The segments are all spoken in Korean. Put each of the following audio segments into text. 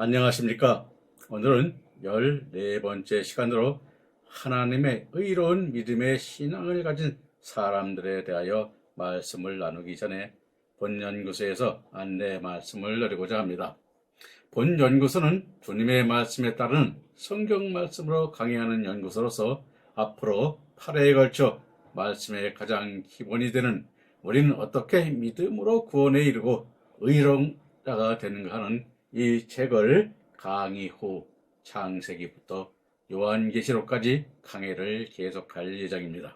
안녕하십니까? 오늘은 14번째 시간으로 하나님의 의로운 믿음의 신앙을 가진 사람들에 대하여 말씀을 나누기 전에 본연구소에서 안내 말씀을 드리고자 합니다. 본연구소는 주님의 말씀에 따르는 성경 말씀으로 강의하는 연구소로서 앞으로 8회에 걸쳐 말씀의 가장 기본이 되는 우리는 어떻게 믿음으로 구원에 이르고 의로운 자가 되는가 하는 이 책을 강의 후 창세기부터 요한계시록까지 강의를 계속할 예정입니다.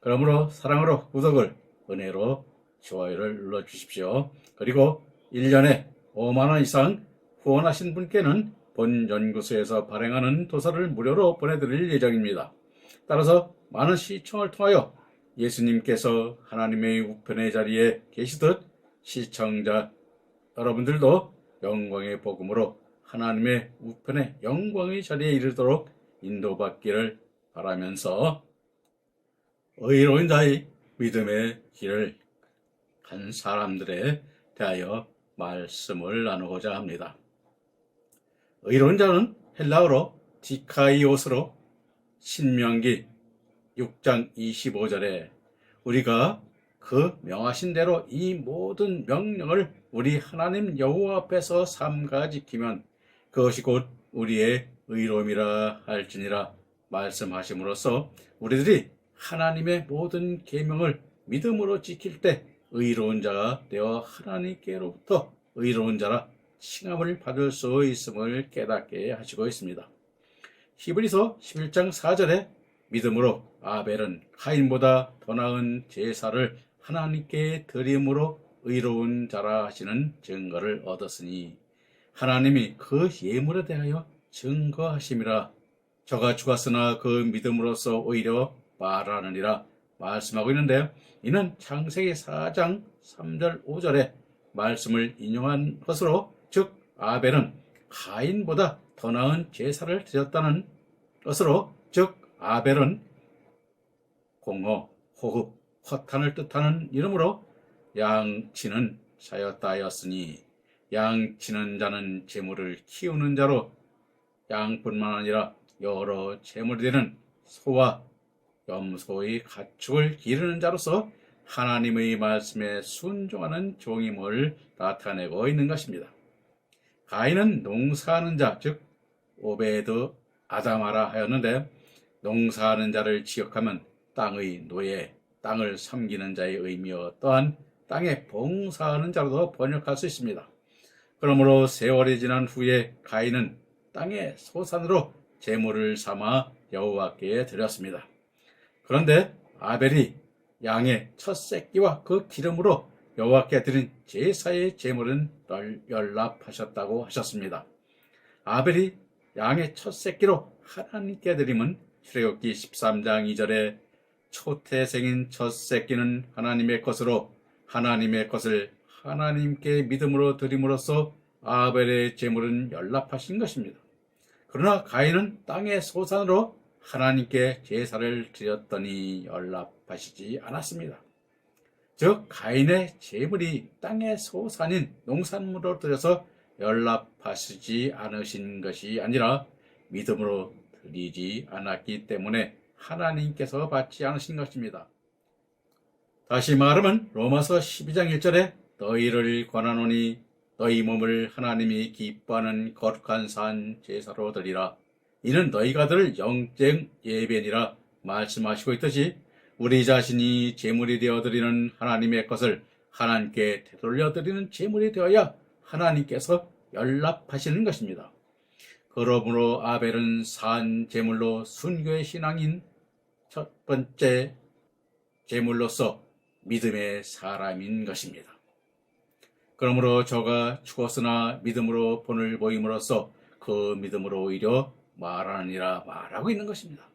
그러므로 사랑으로 구독을, 은혜로 좋아요를 눌러주십시오. 그리고 1년에 5만원 이상 후원하신 분께는 본 연구소에서 발행하는 도서를 무료로 보내드릴 예정입니다. 따라서 많은 시청을 통하여 예수님께서 하나님의 우편의 자리에 계시듯 시청자 여러분들도 영광의 복음으로 하나님의 우편의 영광의 자리에 이르도록 인도받기를 바라면서 의로운 자의 믿음의 길을 간 사람들에 대하여 말씀을 나누고자 합니다. 의로운 자는 헬라어로 디카이오스로 신명기 6장 25절에 우리가 그 명하신 대로 이 모든 명령을 우리 하나님 여호와 앞에서 삼가 지키면 그것이 곧 우리의 의로움이라 할지니라 말씀하심으로써 우리들이 하나님의 모든 계명을 믿음으로 지킬 때 의로운 자가 되어 하나님께로부터 의로운 자라 칭함을 받을 수 있음을 깨닫게 하시고 있습니다. 히브리서 11장 4절에 믿음으로 아벨은 가인보다 더 나은 제사를 하나님께 드림으로 의로운 자라 하시는 증거를 얻었으니 하나님이 그 예물에 대하여 증거하심이라. 저가 죽었으나 그 믿음으로써 오히려 말하느니라 말씀하고 있는데, 이는 창세기 4장 3절 5절의 말씀을 인용한 것으로, 즉 아벨은 가인보다 더 나은 제사를 드렸다는 것으로, 즉 아벨은 공허, 호흡, 허탄을 뜻하는 이름으로 양치는 자였다 하였으니, 양치는 자는 재물을 키우는 자로 양뿐만 아니라 여러 재물이 되는 소와 염소의 가축을 기르는 자로서 하나님의 말씀에 순종하는 종임을 나타내고 있는 것입니다. 가인은 농사하는 자, 즉 오베드 아다마라 하였는데, 농사하는 자를 지역하면 땅의 노예, 땅을 섬기는 자의 의미여 또한 땅에 봉사하는 자로도 번역할 수 있습니다. 그러므로 세월이 지난 후에 가인은 땅의 소산으로 제물을 삼아 여호와께 드렸습니다. 그런데 아벨이 양의 첫 새끼와 그 기름으로 여호와께 드린 제사의 제물은 연락하셨다고 하셨습니다. 아벨이 양의 첫 새끼로 하나님께 드림은 출애굽기 13장 2절에 초태생인 첫 새끼는 하나님의 것으로 하나님의 것을 하나님께 믿음으로 드림으로써 아벨의 제물은 연락하신 것입니다. 그러나 가인은 땅의 소산으로 하나님께 제사를 드렸더니 연락하시지 않았습니다. 즉 가인의 제물이 땅의 소산인 농산물로 드려서 연락하시지 않으신 것이 아니라 믿음으로 드리지 않았기 때문에 하나님께서 받지 않으신 것입니다. 다시 말하면 로마서 12장 1절에 너희를 권하노니 너희 몸을 하나님이 기뻐하는 거룩한 산 제사로 드리라. 이는 너희가 드릴 영적 예배니라 말씀하시고 있듯이 우리 자신이 제물이 되어 드리는 하나님의 것을 하나님께 되돌려 드리는 제물이 되어야 하나님께서 연락하시는 것입니다. 그러므로 아벨은 산 제물로 순교의 신앙인 첫 번째 제물로서 믿음의 사람인 것입니다. 그러므로 저가 죽었으나 믿음으로 본을 보임으로써 그 믿음으로 오히려 말하느니라 말하고 있는 것입니다.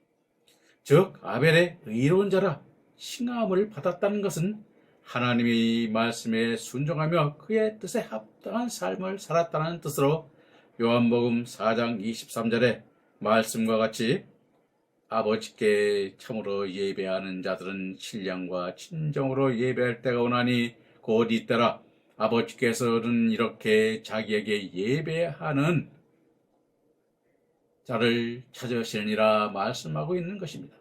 즉 아벨의 의로운 자라 칭함을 받았다는 것은 하나님의 말씀에 순종하며 그의 뜻에 합당한 삶을 살았다는 뜻으로 요한복음 4장 23절에 말씀과 같이 아버지께 참으로 예배하는 자들은 신령과 진정으로 예배할 때가 오나니 곧 이때라. 아버지께서는 이렇게 자기에게 예배하는 자를 찾으시느니라 말씀하고 있는 것입니다.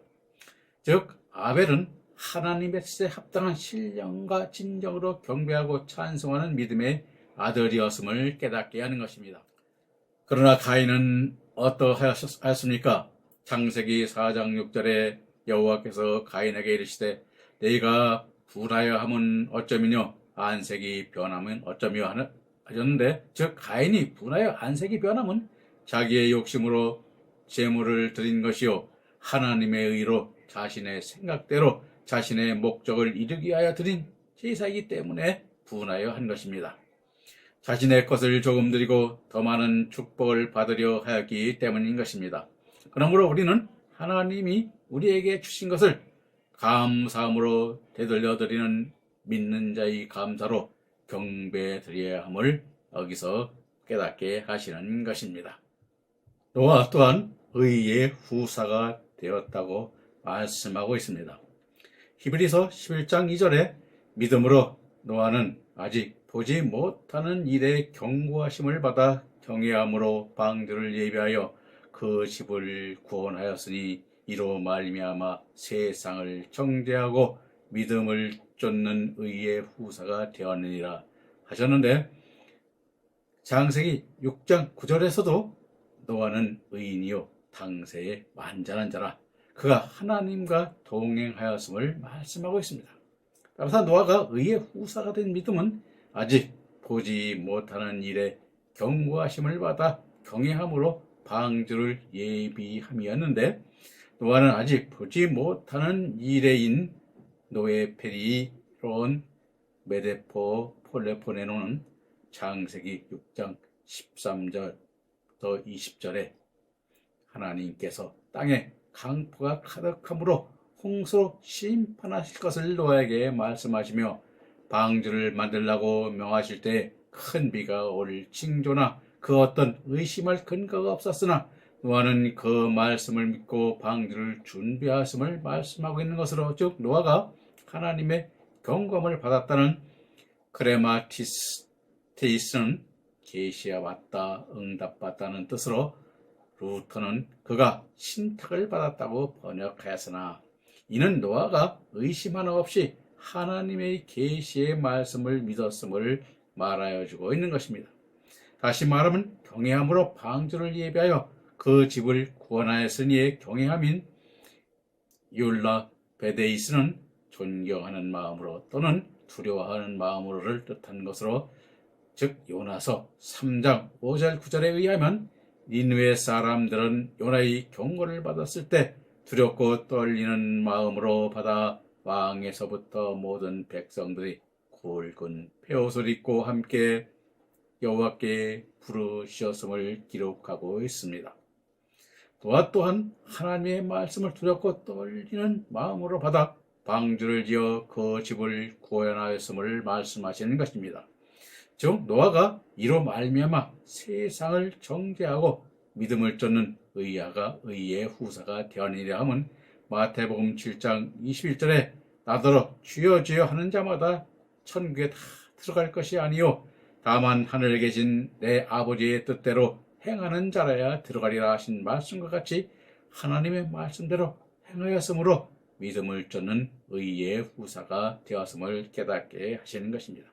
즉 아벨은 하나님의 뜻에 합당한 신령과 진정으로 경배하고 찬송하는 믿음의 아들이었음을 깨닫게 하는 것입니다. 그러나 가인은 어떠하였습니까? 창세기 4장 6절에 여호와께서 가인에게 이르시되 네가 분하여 함은 어쩌미뇨 안색이 변함은 어쩌미요 하셨는데, 즉 가인이 분하여 안색이 변함은 자기의 욕심으로 제물을 드린 것이요 하나님의 의로 자신의 생각대로 자신의 목적을 이루기 위하여 드린 제사이기 때문에 분하여 한 것입니다. 자신의 것을 조금 드리고 더 많은 축복을 받으려 하였기 때문인 것입니다. 그러므로 우리는 하나님이 우리에게 주신 것을 감사함으로 되돌려 드리는 믿는 자의 감사로 경배해 드려야 함을 여기서 깨닫게 하시는 것입니다. 노아 또한 의의 후사가 되었다고 말씀하고 있습니다. 히브리서 11장 2절에 믿음으로 노아는 아직 보지 못하는 일에 경고하심을 받아 경외함으로 방주를 예비하여 그 집을 구원하였으니 이로 말미암아 세상을 정죄하고 믿음을 쫓는 의의 후사가 되었느니라 하셨는데, 창세기 6장 9절에서도 노아는 의인이요 당세에 완전한 자라 그가 하나님과 동행하였음을 말씀하고 있습니다. 따라서 노아가 의의 후사가 된 믿음은 아직 보지 못하는 일에 경고하심을 받아 경외함으로 방주를 예비함이었는데, 노아는 아직 보지 못하는 일에인 노예 페리론 메데포 폴레포네노는 창세기 6장 13절부터 20절에 하나님께서 땅에 강포가 가득함으로 홍수로 심판하실 것을 노아에게 말씀하시며 방주를 만들라고 명하실 때 큰 비가 올 징조나 그 어떤 의심할 근거가 없었으나 노아는 그 말씀을 믿고 방주를 준비하였음을 말씀하고 있는 것으로, 즉 노아가 하나님의 경고함을 받았다는 크레마티스테이스는 계시야 왔다 응답받다는 뜻으로, 루터는 그가 신탁을 받았다고 번역하였으나 이는 노아가 의심 하나 없이 하나님의 계시의 말씀을 믿었음을 말하여 주고 있는 것입니다. 다시 말하면 경외함으로 방주를 예비하여 그 집을 구원하였으니의 경외함인 율라 베데이스는 존경하는 마음으로 또는 두려워하는 마음으로를 뜻한 것으로, 즉 요나서 3장 5절 9절에 의하면 니느웨 사람들은 요나의 경고를 받았을 때 두렵고 떨리는 마음으로 받아 왕에서부터 모든 백성들이 굵은 폐옷을 입고 함께 여호와께 부르셨음을 기록하고 있습니다. 노아 또한 하나님의 말씀을 두렵고 떨리는 마음으로 받아 방주를 지어 그 집을 구원하였음을 말씀하시는 것입니다. 즉 노아가 이로 말미암아 세상을 정죄하고 믿음을 쫓는 의아가 의의 후사가 되었느니라 함은 마태복음 7장 21절에 나더러 주여 주여 하는 자마다 천국에 다 들어갈 것이 아니요 다만 하늘에 계신 내 아버지의 뜻대로 행하는 자라야 들어가리라 하신 말씀과 같이 하나님의 말씀대로 행하였으므로 믿음을 쫓는 의의 후사가 되었음을 깨닫게 하시는 것입니다.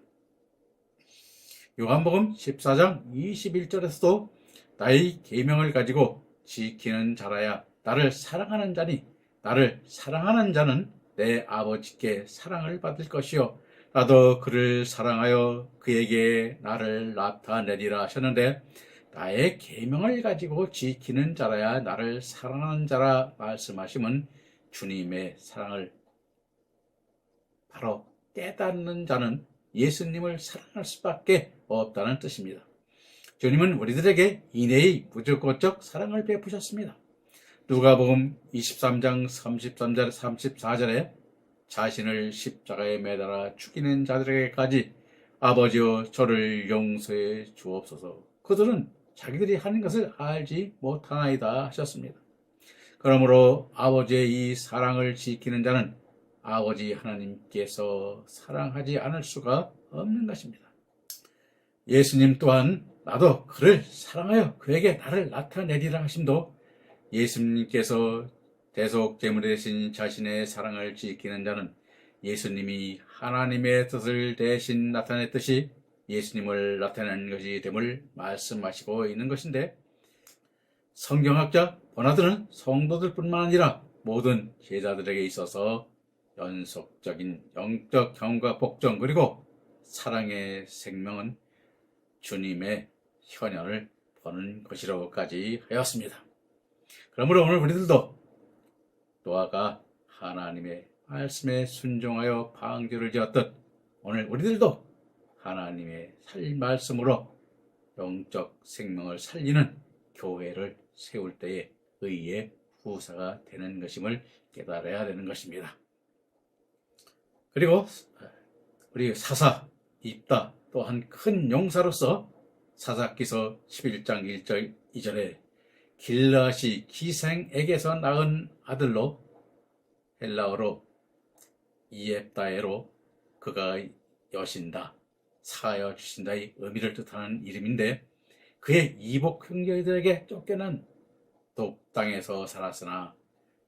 요한복음 14장 21절에서도 나의 계명을 가지고 지키는 자라야 나를 사랑하는 자니 나를 사랑하는 자는 내 아버지께 사랑을 받을 것이요 나도 그를 사랑하여 그에게 나를 나타내리라 하셨는데, 나의 계명을 가지고 지키는 자라야 나를 사랑하는 자라 말씀하시면 주님의 사랑을 바로 깨닫는 자는 예수님을 사랑할 수밖에 없다는 뜻입니다. 주님은 우리들에게 인내의 무조건적 사랑을 베푸셨습니다. 누가복음 23장 33절 34절에 자신을 십자가에 매달아 죽이는 자들에게까지 아버지여 저를 용서해 주옵소서 그들은 자기들이 하는 것을 알지 못하나이다 하셨습니다. 그러므로 아버지의 이 사랑을 지키는 자는 아버지 하나님께서 사랑하지 않을 수가 없는 것입니다. 예수님 또한 나도 그를 사랑하여 그에게 나를 나타내리라 하심도 예수님께서 대속 제물이 되신 자신의 사랑을 지키는 자는 예수님이 하나님의 뜻을 대신 나타냈듯이 예수님을 나타내는 것이 됨을 말씀하시고 있는 것인데, 성경학자 버나드는 성도들뿐만 아니라 모든 제자들에게 있어서 연속적인 영적 경과 복종 그리고 사랑의 생명은 주님의 현현을 보는 것이라고까지 하였습니다. 그러므로 오늘 우리들도 노아가 하나님의 말씀에 순종하여 방주를 지었듯 오늘 우리들도 하나님의 살 말씀으로 영적 생명을 살리는 교회를 세울 때에 의의 후사가 되는 것임을 깨달아야 되는 것입니다. 그리고 우리 사사 입다 또한 큰 용사로서 사사기서 11장 1절 2절에 길라시 기생에게서 낳은 아들로 헬라어로 이앱다에로 그가 여신다, 사하여 주신다의 의미를 뜻하는 이름인데, 그의 이복 형제들에게 쫓겨난 독땅에서 살았으나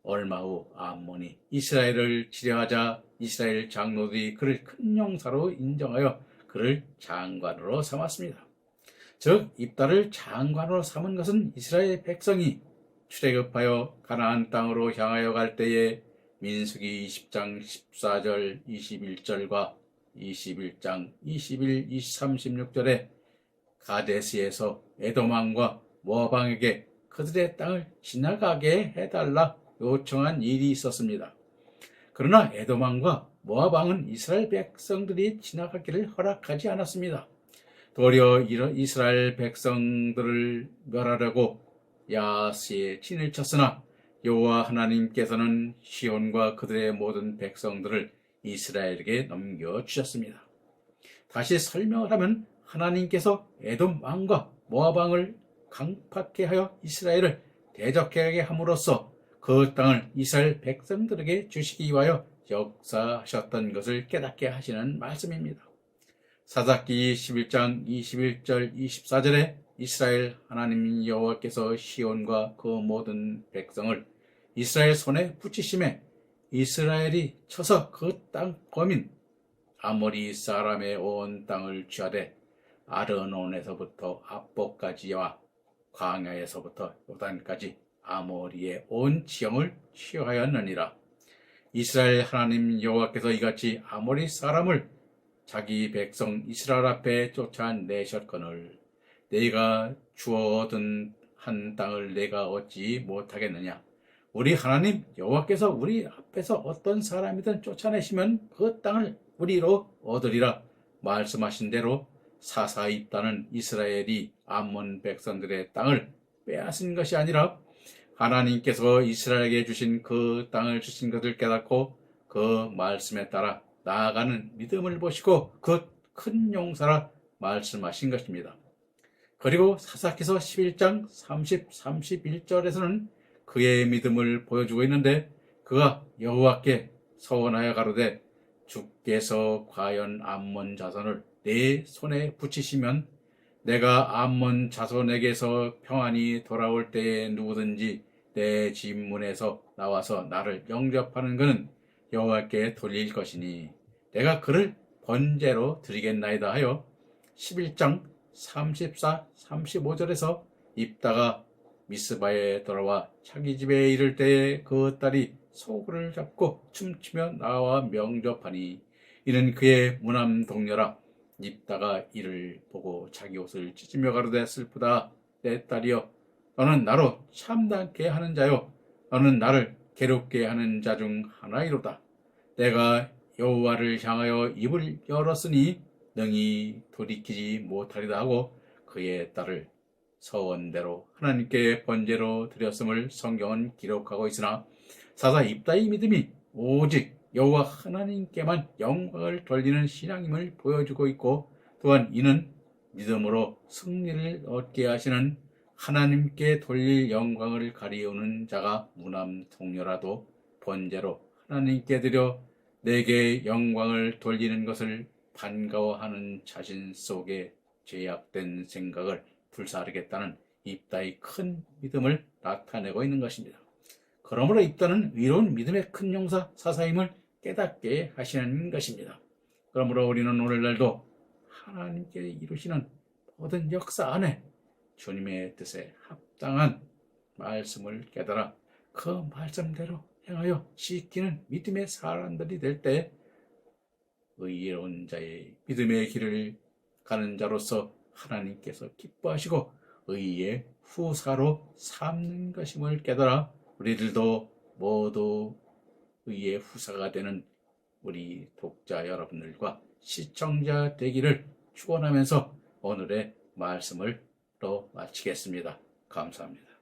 얼마 후 암몬이 이스라엘을 치려하자 이스라엘 장로들이 그를 큰 용사로 인정하여 그를 장관으로 삼았습니다. 즉 입다를 장관으로 삼은 것은 이스라엘 백성이 출애굽하여 가나안 땅으로 향하여 갈 때에 민수기 20장 14절 21절과 21장 21, 23, 16절에 가데스에서 에돔 왕과 모압 왕에게 그들의 땅을 지나가게 해달라 요청한 일이 있었습니다. 그러나 에돔 왕과 모압 왕은 이스라엘 백성들이 지나가기를 허락하지 않았습니다. 도리어 이스라엘 백성들을 멸하려고 야스에 진을 쳤으나 여호와 하나님께서는 시온과 그들의 모든 백성들을 이스라엘에게 넘겨주셨습니다. 다시 설명을 하면 하나님께서 에돔 왕과 모압 왕을 강팍케 하여 이스라엘을 대적하게 함으로써 그 땅을 이스라엘 백성들에게 주시기 위하여 역사하셨던 것을 깨닫게 하시는 말씀입니다. 사사기 11장 21절 24절에 이스라엘 하나님 여호와께서 시온과 그 모든 백성을 이스라엘 손에 붙이심에 이스라엘이 쳐서 그 땅 범인 아모리 사람의 온 땅을 취하되 아르논에서부터 압복까지와 광야에서부터 요단까지 아모리의 온 지형을 취하였느니라. 이스라엘 하나님 여호와께서 이같이 아모리 사람을 자기 백성 이스라엘 앞에 쫓아내셨거늘 내가 주어 얻은 한 땅을 내가 얻지 못하겠느냐. 우리 하나님 여호와께서 우리 앞에서 어떤 사람이든 쫓아내시면 그 땅을 우리로 얻으리라 말씀하신 대로 사사 입다는 이스라엘이 암몬 백성들의 땅을 빼앗은 것이 아니라 하나님께서 이스라엘에게 주신 그 땅을 주신 것을 깨닫고 그 말씀에 따라 나아가는 믿음을 보시고 그 큰 용사라 말씀하신 것입니다. 그리고 사사기서 11장 30, 31절에서는 그의 믿음을 보여주고 있는데 그가 여호와께 서원하여 가로되 주께서 과연 암몬 자손을 내 손에 붙이시면 내가 암몬 자손에게서 평안히 돌아올 때에 누구든지 내 집 문에서 나와서 나를 영접하는 그는 여호와께 돌릴 것이니 내가 그를 번제로 드리겠나이다 하여 11장 34, 35절에서 입다가 미스바에 돌아와 자기 집에 이를 때에 그 딸이 소굴을 잡고 춤추며 나와 명접하니 이는 그의 무남 동료라. 입다가 이를 보고 자기 옷을 찢으며 가로되 슬프다 내 딸이여 너는 나로 참담케 하는 자요 너는 나를 괴롭게 하는 자 중 하나이로다. 내가 여호와를 향하여 입을 열었으니 능히 돌이키지 못하리다 하고 그의 딸을 서원대로 하나님께 번제로 드렸음을 성경은 기록하고 있으나 사사 입다의 믿음이 오직 여호와 하나님께만 영광을 돌리는 신앙임을 보여주고 있고 또한 이는 믿음으로 승리를 얻게 하시는 하나님께 돌릴 영광을 가리우는 자가 무남 동료라도 번제로 하나님께 드려 내게 영광을 돌리는 것을 반가워하는 자신 속에 죄악된 생각을 불사르겠다는 입다의 큰 믿음을 나타내고 있는 것입니다. 그러므로 입다는 위로운 믿음의 큰 용사 사사임을 깨닫게 하시는 것입니다. 그러므로 우리는 오늘날도 하나님께 이루시는 모든 역사 안에 주님의 뜻에 합당한 말씀을 깨달아 그 말씀대로 행하여 지키는 믿음의 사람들이 될 때 의로운 자의 믿음의 길을 가는 자로서 하나님께서 기뻐하시고 의의 후사로 삼는 것임을 깨달아 우리들도 모두 의의 후사가 되는 우리 독자 여러분들과 시청자 되기를 축원하면서 오늘의 말씀을 또 마치겠습니다. 감사합니다.